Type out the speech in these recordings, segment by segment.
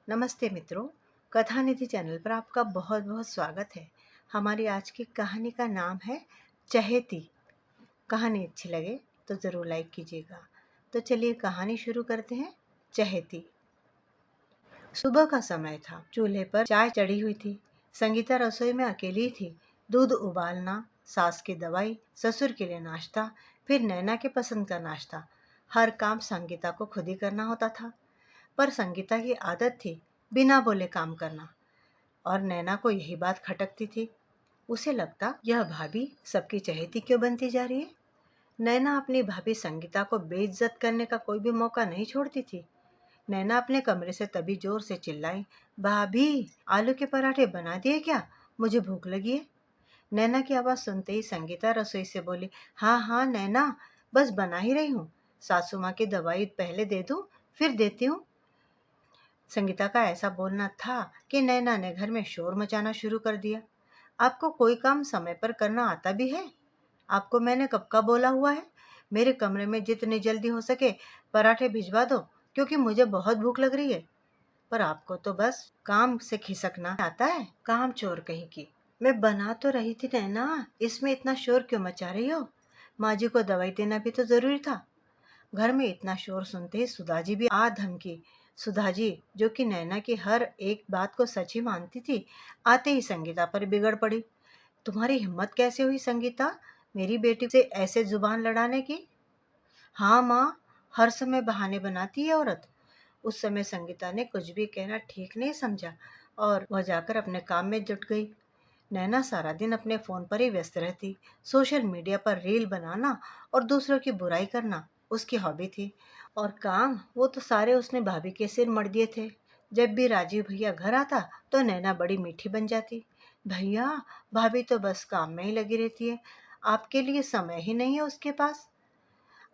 नमस्ते मित्रों, कथा निधि चैनल पर आपका बहुत बहुत स्वागत है। हमारी आज की कहानी का नाम है चहेती। कहानी अच्छी लगे तो ज़रूर लाइक कीजिएगा। तो चलिए कहानी शुरू करते हैं। चहेती। सुबह का समय था। चूल्हे पर चाय चढ़ी हुई थी। संगीता रसोई में अकेली थी। दूध उबालना, सास की दवाई, ससुर के लिए नाश्ता, फिर नैना के पसंद का नाश्ता। हर काम संगीता को खुद ही करना होता था। पर संगीता की आदत थी बिना बोले काम करना, और नैना को यही बात खटकती थी। उसे लगता, यह भाभी सबकी चहेती क्यों बनती जा रही है। नैना अपनी भाभी संगीता को बेइज्जत करने का कोई भी मौका नहीं छोड़ती थी। नैना अपने कमरे से तभी जोर से चिल्लाई, भाभी आलू के पराठे बना दिए क्या, मुझे भूख लगी है। नैना की आवाज़ सुनते ही संगीता रसोई से बोली, हाँ हाँ नैना, बस बना ही रही हूँ। सासू माँ की दवाई पहले दे दूँ, फिर देती हूँ। संगीता का ऐसा बोलना था कि नैना ने घर में शोर मचाना शुरू कर दिया। आपको कोई काम समय पर करना आता भी है? आपको मैंने कब का बोला हुआ है, मेरे कमरे में जितनी जल्दी हो सके पराठे भिजवा दो, क्योंकि मुझे बहुत भूख लग रही है। पर आपको तो बस काम से खिसकना आता है, काम चोर कहीं की। मैं बना तो रही थी नैना, इसमें इतना शोर क्यों मचा रही हो? माँ जी को दवाई देना भी तो जरूरी था। घर में इतना शोर सुनते ही सुधाजी भी आ धमकी। सुधाजी, जो कि नैना की हर एक बात को सच ही मानती थी, आते ही संगीता पर बिगड़ पड़ी। तुम्हारी हिम्मत कैसे हुई संगीता, मेरी बेटी से ऐसे जुबान लड़ाने की? हाँ माँ, हर समय बहाने बनाती है औरत। उस समय संगीता ने कुछ भी कहना ठीक नहीं समझा और वह जाकर अपने काम में जुट गई। नैना सारा दिन अपने फ़ोन पर ही व्यस्त रहती। सोशल मीडिया पर रील बनाना और दूसरों की बुराई करना उसकी हॉबी थी। और काम, वो तो सारे उसने भाभी के सिर मढ़ दिए थे। जब भी राजीव भैया घर आता तो नैना बड़ी मीठी बन जाती। भैया, भाभी तो बस काम में ही लगी रहती है, आपके लिए समय ही नहीं है उसके पास।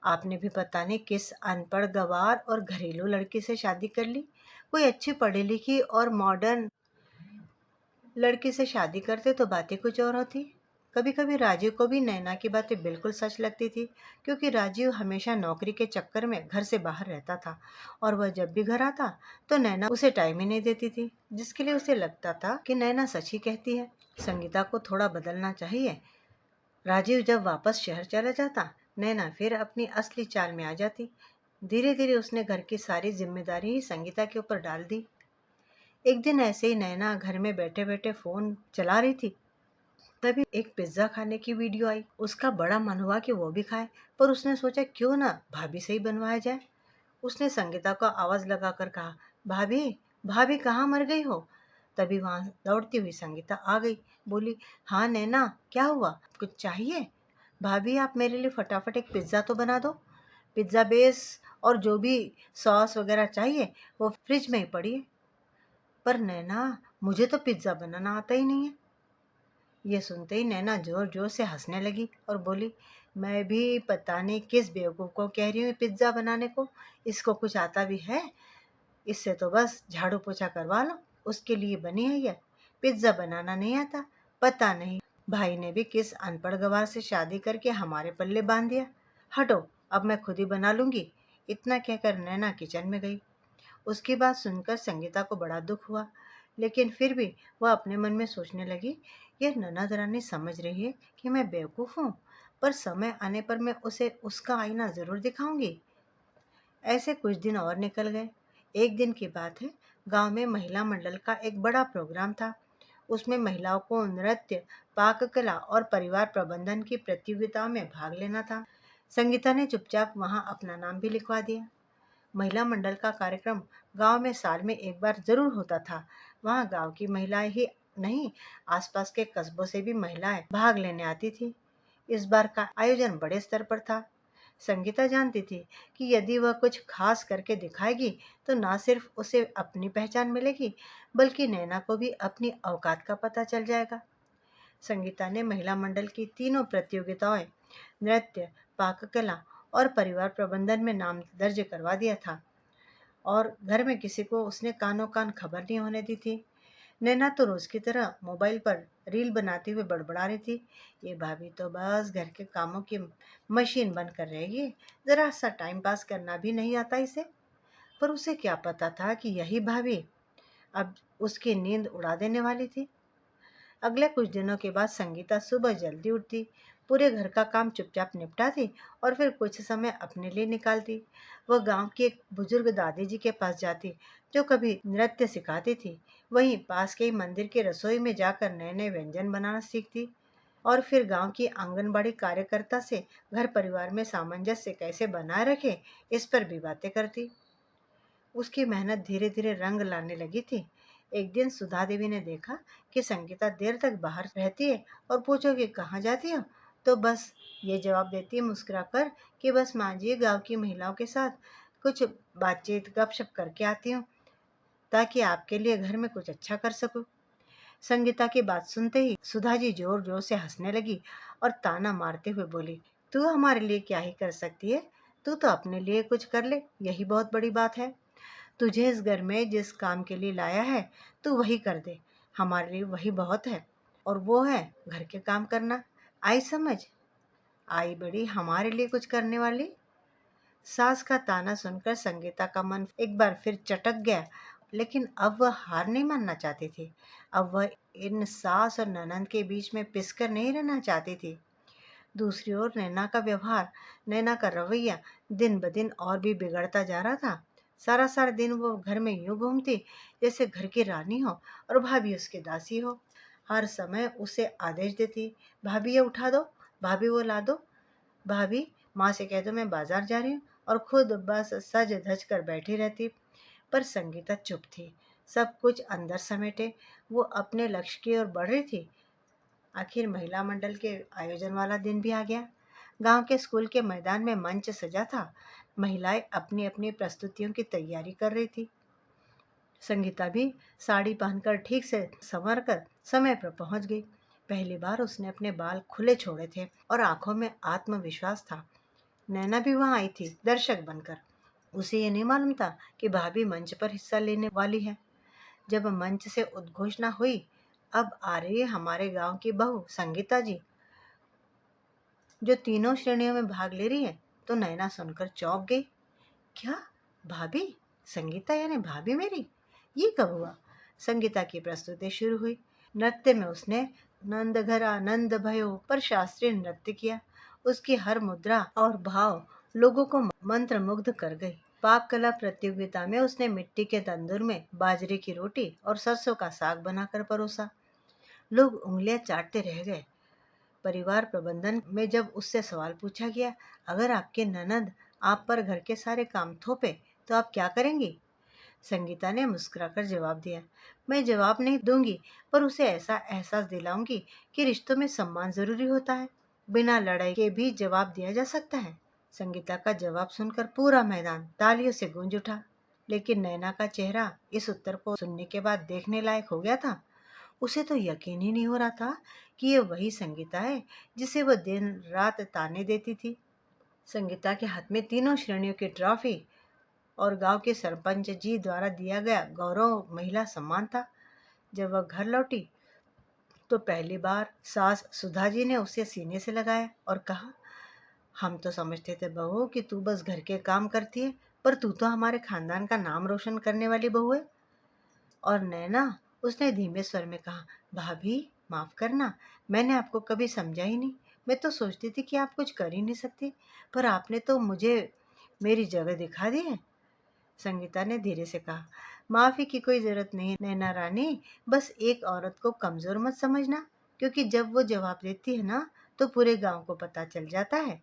आपने भी पता नहीं किस अनपढ़ गवार और घरेलू लड़की से शादी कर ली। कोई अच्छी पढ़ी लिखी और मॉडर्न लड़की से शादी करते तो बातें कुछ और होती। कभी कभी राजीव को भी नैना की बातें बिल्कुल सच लगती थी, क्योंकि राजीव हमेशा नौकरी के चक्कर में घर से बाहर रहता था और वह जब भी घर आता तो नैना उसे टाइम ही नहीं देती थी, जिसके लिए उसे लगता था कि नैना सच ही कहती है। संगीता को थोड़ा बदलना चाहिए। राजीव जब वापस शहर चला जाता, नैना फिर अपनी असली चाल में आ जाती। धीरे धीरे उसने घर की सारी जिम्मेदारी ही संगीता के ऊपर डाल दी। एक दिन ऐसे ही नैना घर में बैठे बैठे फोन चला रही थी, तभी एक पिज्जा खाने की वीडियो आई। उसका बड़ा मन हुआ कि वो भी खाए, पर उसने सोचा क्यों ना भाभी से ही बनवाया जाए। उसने संगीता को आवाज लगाकर कहा, भाभी, भाभी कहाँ मर गई हो? तभी वहां दौड़ती हुई संगीता आ गई। बोली, हाँ नैना, क्या हुआ, कुछ चाहिए? भाभी, आप मेरे लिए फटाफट एक पिज्जा तो बना दो। पिज्जा बेस और जो भी सॉस वगैरह चाहिए वो फ्रिज में ही पड़ी है। पर नैना, मुझे तो पिज्जा बनाना आता ही नहीं है। ये सुनते ही नैना जोर जोर से हंसने लगी और बोली, मैं भी पता नहीं किस बेवकूफ़ को कह रही हूँ पिज्ज़ा बनाने को, इसको कुछ आता भी है? इससे तो बस झाड़ू पोछा करवा लो, उसके लिए बनी है यह। पिज्ज़ा बनाना नहीं आता। पता नहीं भाई ने भी किस अनपढ़ गवार से शादी करके हमारे पल्ले बांध दिया। हटो, अब मैं खुद ही बना लूंगी। इतना कहकर नैना किचन में गई। उसकी बात सुनकर संगीता को बड़ा दुख हुआ, लेकिन फिर भी वह अपने मन में सोचने लगी, यह ननद रानी समझ रही है कि मैं बेवकूफ़ हूँ, पर समय आने पर मैं उसे उसका आईना ज़रूर दिखाऊंगी। ऐसे कुछ दिन और निकल गए। एक दिन की बात है, गांव में महिला मंडल का एक बड़ा प्रोग्राम था। उसमें महिलाओं को नृत्य, पाककला और परिवार प्रबंधन की प्रतियोगिताओं में भाग लेना था। संगीता ने चुपचाप वहां अपना नाम भी लिखवा दिया। महिला मंडल का कार्यक्रम गांव में साल में एक बार जरूर होता था। वहां गांव की महिलाएं ही नहीं, आसपास के कस्बों से भी महिलाएं भाग लेने आती थी। इस बार का आयोजन बड़े स्तर पर था। संगीता जानती थी कि यदि वह कुछ खास करके दिखाएगी तो ना सिर्फ उसे अपनी पहचान मिलेगी, बल्कि नैना को भी अपनी औकात का पता चल जाएगा। संगीता ने महिला मंडल की तीनों प्रतियोगिताएं, नृत्य, पाककला और परिवार प्रबंधन में नाम दर्ज करवा दिया था, और घर में किसी को उसने कानो कान खबर नहीं होने दी थी। नैना तो रोज की तरह मोबाइल पर रील बनाते हुए बड़बड़ा रही थी, ये भाभी तो बस घर के कामों की मशीन बनकर रहेगी, जरा सा टाइम पास करना भी नहीं आता इसे। पर उसे क्या पता था कि यही भाभी अब उसकी नींद उड़ा देने वाली थी। अगले कुछ दिनों के बाद संगीता सुबह जल्दी उठती, पूरे घर का काम चुपचाप निपटाती और फिर कुछ समय अपने लिए निकालती। वह गांव की एक बुजुर्ग दादी जी के पास जाती, जो कभी नृत्य सिखाती थी। वहीं पास के ही मंदिर की रसोई में जाकर नए नए व्यंजन बनाना सीखती और फिर गांव की आंगनबाड़ी कार्यकर्ता से घर परिवार में सामंजस्य कैसे बनाए रखे, इस पर भी बातें करती। उसकी मेहनत धीरे धीरे रंग लाने लगी थी। एक दिन सुधा देवी ने देखा कि संगीता देर तक बाहर रहती है और पूछो कि कहाँ जाती हो, तो बस ये जवाब देती है मुस्कुराकर कि बस माँ जी, गाँव की महिलाओं के साथ कुछ बातचीत गपशप करके आती हूँ, ताकि आपके लिए घर में कुछ अच्छा कर सकूं। संगीता की बात सुनते ही सुधा जी जोर जोर से हंसने लगी और ताना मारते हुए बोली, तू हमारे लिए क्या ही कर सकती है, तू तो अपने लिए कुछ कर ले, यही बहुत बड़ी बात है। तुझे इस घर में जिस काम के लिए लाया है, तू वही कर दे, हमारे लिए वही बहुत है। और वो है घर के काम करना। आई समझ? आई बड़ी हमारे लिए कुछ करने वाली। सास का ताना सुनकर संगीता का मन एक बार फिर चटक गया, लेकिन अब वह हार नहीं मानना चाहती थी। अब वह इन सास और ननंद के बीच में पिसकर नहीं रहना चाहती थी। दूसरी ओर नैना का रवैया दिन ब दिन और भी बिगड़ता जा रहा था। सारा सारा दिन वो घर में यूं घूमती जैसे घर की रानी हो और भाभी उसकी दासी हो। हर समय उसे आदेश देती, भाभी ये उठा दो, भाभी वो ला दो, भाभी माँ से कह दो मैं बाजार जा रही हूँ, और खुद बस सज धज कर बैठी रहती। पर संगीता चुप थी, सब कुछ अंदर समेटे वो अपने लक्ष्य की ओर बढ़ रही थी। आखिर महिला मंडल के आयोजन वाला दिन भी आ गया। गांव के स्कूल के मैदान में मंच सजा था। महिलाएं अपनी अपनी प्रस्तुतियों की तैयारी कर रही थी। संगीता भी साड़ी पहनकर ठीक से संवर कर समय पर पहुंच गई। पहली बार उसने अपने बाल खुले छोड़े थे और आंखों में आत्मविश्वास था। नैना भी वहां आई थी, दर्शक बनकर। उसे ये नहीं मालूम था कि भाभी मंच पर हिस्सा लेने वाली है। जब मंच से उद्घोषणा हुई, अब आ रही है हमारे गांव की बहू संगीता जी, जो तीनों श्रेणियों में भाग ले रही है, तो नैना सुनकर चौंक गई। क्या? भाभी? संगीता यानी भाभी मेरी? ये कब हुआ? संगीता की प्रस्तुति शुरू हुई। नृत्य में उसने नंद घर आनंद भयो पर शास्त्रीय नृत्य किया। उसकी हर मुद्रा और भाव लोगों को मंत्र मुग्ध कर गई। पाक कला प्रतियोगिता में उसने मिट्टी के तंदूर में बाजरे की रोटी और सरसों का साग बनाकर परोसा। लोग उंगलियां चाटते रह गए। परिवार प्रबंधन में जब उससे सवाल पूछा गया, अगर आपके ननद आप पर घर के सारे काम थोपे तो आप क्या करेंगी? संगीता ने मुस्कुराकर जवाब दिया, मैं जवाब नहीं दूंगी, पर उसे ऐसा एहसास दिलाऊंगी कि रिश्तों में सम्मान जरूरी होता है, बिना लड़ाई के भी जवाब दिया जा सकता है। संगीता का जवाब सुनकर पूरा मैदान तालियों से गूंज उठा। लेकिन नैना का चेहरा इस उत्तर को सुनने के बाद देखने लायक हो गया था। उसे तो यकीन ही नहीं हो रहा था कि ये वही संगीता है जिसे वह दिन रात ताने देती थी। संगीता के हाथ में तीनों श्रेणियों की ट्रॉफी और गांव के सरपंच जी द्वारा दिया गया गौरव महिला सम्मान था। जब वह घर लौटी तो पहली बार सास सुधा जी ने उसे सीने से लगाया और कहा, हम तो समझते थे बहू कि तू बस घर के काम करती है, पर तू तो हमारे खानदान का नाम रोशन करने वाली बहू है। और नैना, उसने धीमे स्वर में कहा, भाभी माफ करना, मैंने आपको कभी समझा ही नहीं। मैं तो सोचती थी कि आप कुछ कर ही नहीं सकती, पर आपने तो मुझे मेरी जगह दिखा दी है। संगीता ने धीरे से कहा, माफी की कोई जरूरत नहीं नैना रानी, बस एक औरत को कमजोर मत समझना, क्योंकि जब वो जवाब देती है ना, तो पूरे गांव को पता चल जाता है।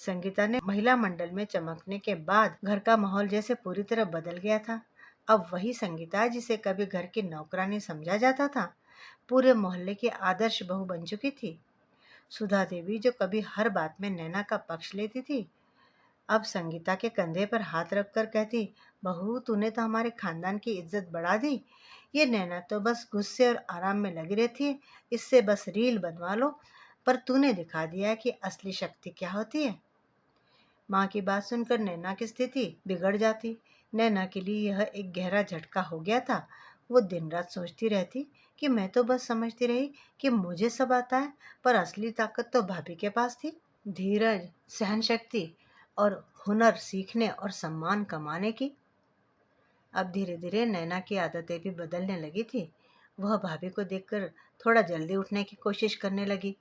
संगीता ने महिला मंडल में चमकने के बाद घर का माहौल जैसे पूरी तरह बदल गया था। अब वही संगीता जिसे कभी घर की नौकरानी समझा जाता था, पूरे मोहल्ले की आदर्श बहू बन चुकी थी। सुधा देवी जो कभी हर बात में नैना का पक्ष लेती थी, अब संगीता के कंधे पर हाथ रखकर कहती, बहू तूने तो हमारे खानदान की इज्जत बढ़ा दी। ये नैना तो बस गुस्से और आराम में लगी रहती है, इससे बस रील बनवा लो, पर तूने दिखा दिया है कि असली शक्ति क्या होती है। माँ की बात सुनकर नैना की स्थिति बिगड़ जाती। नैना के लिए यह एक गहरा झटका हो गया था। वो दिन रात सोचती रहती कि मैं तो बस समझती रही कि मुझे सब आता है, पर असली ताकत तो भाभी के पास थी। धीरज, सहन शक्ति और हुनर सीखने और सम्मान कमाने की। अब धीरे धीरे नैना की आदतें भी बदलने लगी थी। वह भाभी को देखकर थोड़ा जल्दी उठने की कोशिश करने लगी।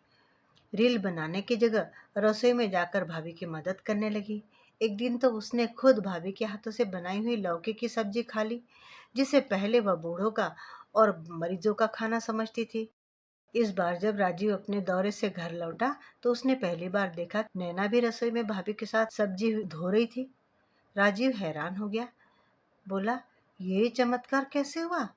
रील बनाने की जगह रसोई में जाकर भाभी की मदद करने लगी। एक दिन तो उसने खुद भाभी के हाथों से बनाई हुई लौकी की सब्जी खा ली, जिसे पहले वह बूढ़ों का और मरीजों का खाना समझती थी। इस बार जब राजीव अपने दौरे से घर लौटा तो उसने पहली बार देखा कि नैना भी रसोई में भाभी के साथ सब्जी धो रही थी। राजीव हैरान हो गया, बोला, ये चमत्कार कैसे हुआ?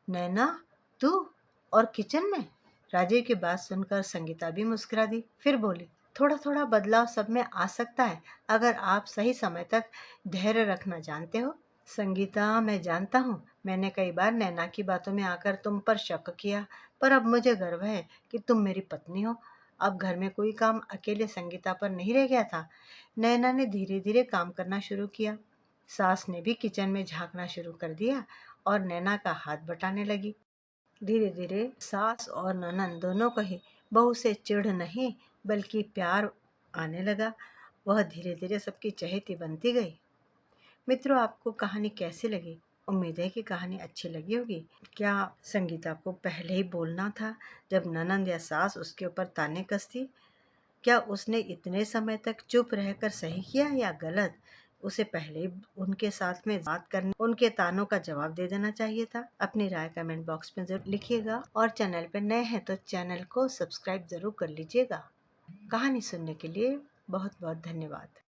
नैना, तू और किचन में? राजीव की बात सुनकर संगीता भी मुस्कुरा दी। फिर बोली, थोड़ा थोड़ा बदलाव सब में आ सकता है, अगर आप सही समय तक धैर्य रखना जानते हो। संगीता, मैं जानता हूँ, मैंने कई बार नैना की बातों में आकर तुम पर शक किया, पर अब मुझे गर्व है कि तुम मेरी पत्नी हो। अब घर में कोई काम अकेले संगीता पर नहीं रह गया था। नैना ने धीरे धीरे काम करना शुरू किया। सास ने भी किचन में झांकना शुरू कर दिया और नैना का हाथ बटाने लगी। धीरे धीरे सास और ननंद दोनों को ही बहू से चिढ़ नहीं बल्कि प्यार आने लगा। वह धीरे धीरे सबकी चहेती बनती गई। मित्रों, आपको कहानी कैसी लगी? उम्मीद है कि कहानी अच्छी लगी होगी। क्या संगीता को पहले ही बोलना था जब ननंद या सास उसके ऊपर ताने कसती? क्या उसने इतने समय तक चुप रहकर सही किया या गलत? उसे पहले ही उनके साथ में बात करने, उनके तानों का जवाब दे देना चाहिए था। अपनी राय कमेंट बॉक्स में जरूर लिखिएगा और चैनल पर नए हैं तो चैनल को सब्सक्राइब जरूर कर लीजिएगा। कहानी सुनने के लिए बहुत बहुत धन्यवाद।